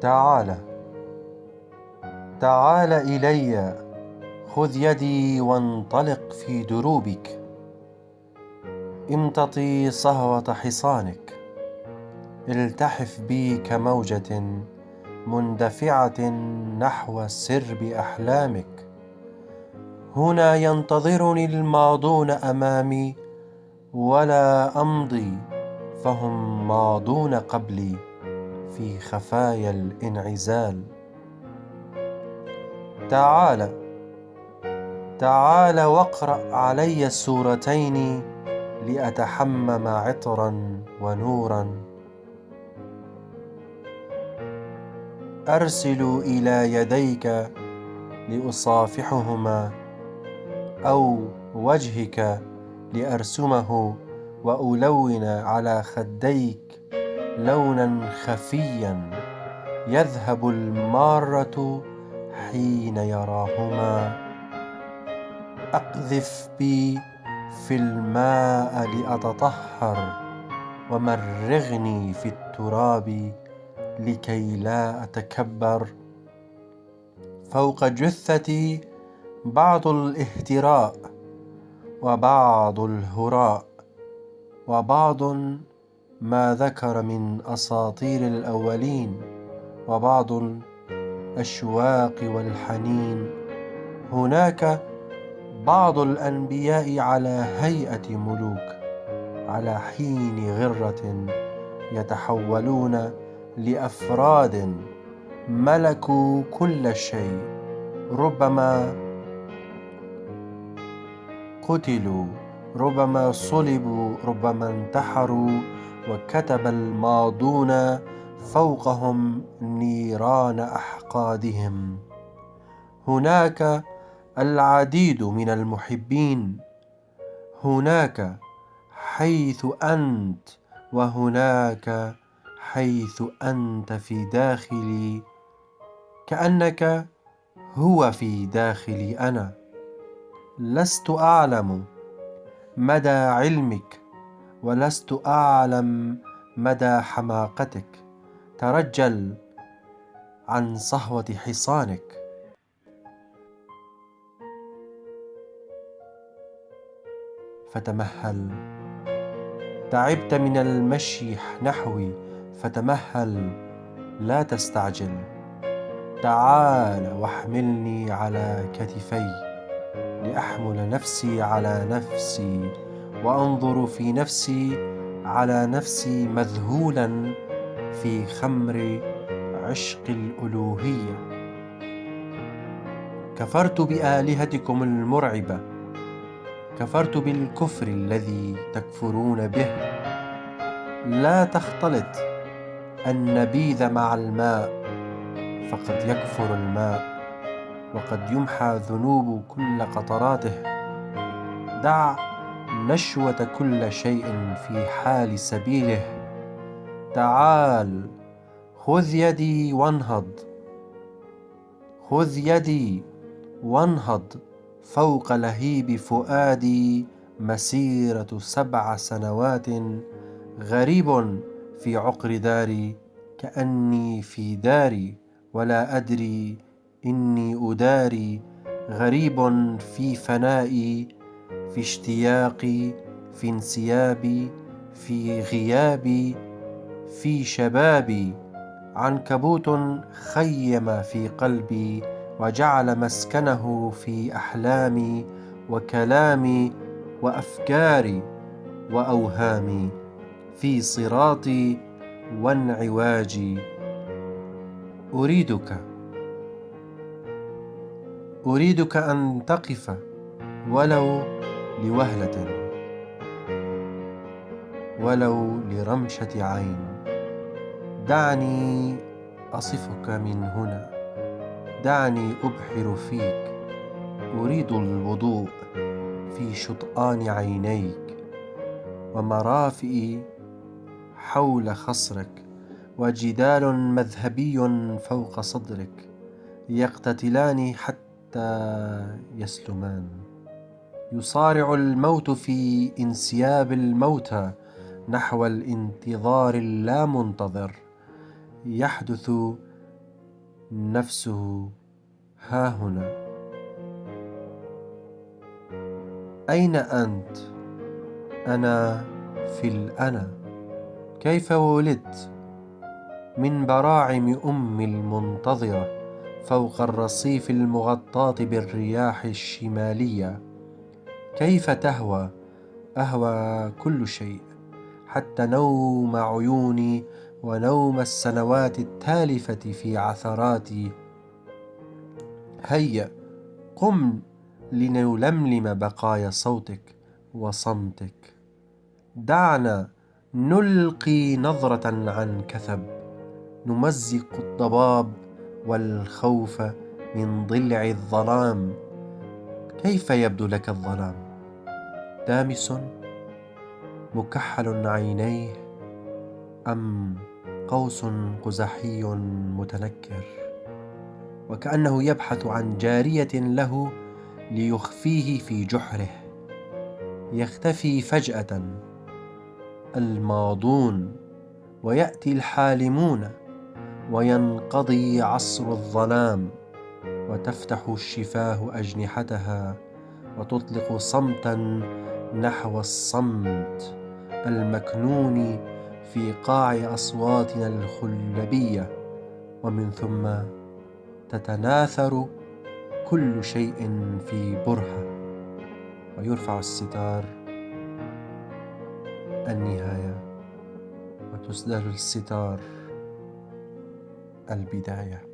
تعال تعال إلي، خذ يدي وانطلق في دروبك، امتطي صهوة حصانك، التحف بي كموجة مندفعة نحو سرب أحلامك. هنا ينتظرني الماضون أمامي، ولا أمضي فهم ماضون قبلي في خفايا الانعزال. تعال تعال واقرأ علي السورتين، لأتحمم عطرا ونورا. أرسل إلى يديك لأصافحهما، أو وجهك لأرسمه وألون على خديك لونا خفيا يذهب المارة حين يراهما. أقذف بي في الماء لأتطهر، ومرغني في التراب لكي لا أتكبر. فوق جثتي بعض الاهتراء، وبعض الهراء، وبعض ما ذكر من أساطير الأولين، وبعض الأشواق والحنين. هناك بعض الأنبياء على هيئة ملوك، على حين غرة يتحولون لأفراد ملكوا كل شيء. ربما قتلوا، ربما صلبوا، ربما انتحروا، وكتب الماضون فوقهم نيران أحقادهم. هناك العديد من المحبين، هناك حيث أنت، وهناك حيث أنت في داخلي، كأنك هو في داخلي أنا. لست أعلم مدى علمك، ولست أعلم مدى حماقتك. ترجل عن صهوة حصانك. فتمهل، تعبت من المشي نحوي، فتمهل، لا تستعجل. تعال واحملني على كتفي، لأحمل نفسي على نفسي، وأنظر في نفسي على نفسي مذهولا في خمر عشق الألوهية. كفرت بآلهتكم المرعبة، كفرت بالكفر الذي تكفرون به. لا تختلط النبيذ مع الماء، فقد يكفر الماء، وقد يمحى ذنوب كل قطراته. دع نشوة كل شيء في حال سبيله. تعال، خذ يدي وانهض، خذ يدي وانهض فوق لهيب فؤادي. مسيرة 7 سنوات غريب في عقر داري، كأني في داري ولا أدري إني أداري. غريب في فنائي، في اشتياقي، في انسيابي، في غيابي، في شبابي. عنكبوت خيم في قلبي، وجعل مسكنه في أحلامي وكلامي وأفكاري وأوهامي، في صراطي وانعواجي. أريدك أن تقف ولو لوهلة، ولو لرمشة عين. دعني أصفك من هنا، دعني أبحر فيك. أريد الوضوء في شطآن عينيك، ومرافئ حول خصرك، وجدال مذهبي فوق صدرك، يقتتلان حتى يسلمان. يصارع الموت في انسياب الموتى نحو الانتظار اللامنتظر. يحدث نفسه ها هنا. أين أنت؟ أنا في الأنا. كيف ولدت؟ من براعم أمي المنتظرة فوق الرصيف المغطاة بالرياح الشمالية. كيف تهوى؟ أهوى كل شيء، حتى نوم عيوني ونوم السنوات التالفة في عثراتي. هيا قم لنلملم بقايا صوتك وصمتك. دعنا نلقي نظرة عن كثب، نمزق الضباب والخوف من ضلع الظلام. كيف يبدو لك الظلام؟ دامس مكحل عينيه، أم قوس قزحي متنكر، وكأنه يبحث عن جارية له ليخفيه في جحره. يختفي فجأة الماضون ويأتي الحالمون، وينقضي عصر الظلام، وتفتح الشفاه أجنحتها وتطلق صمتا نحو الصمت المكنون في قاع أصواتنا الخلبية. ومن ثم تتناثر كل شيء في برهة، ويرفع الستار النهاية، وتسدل الستار البداية.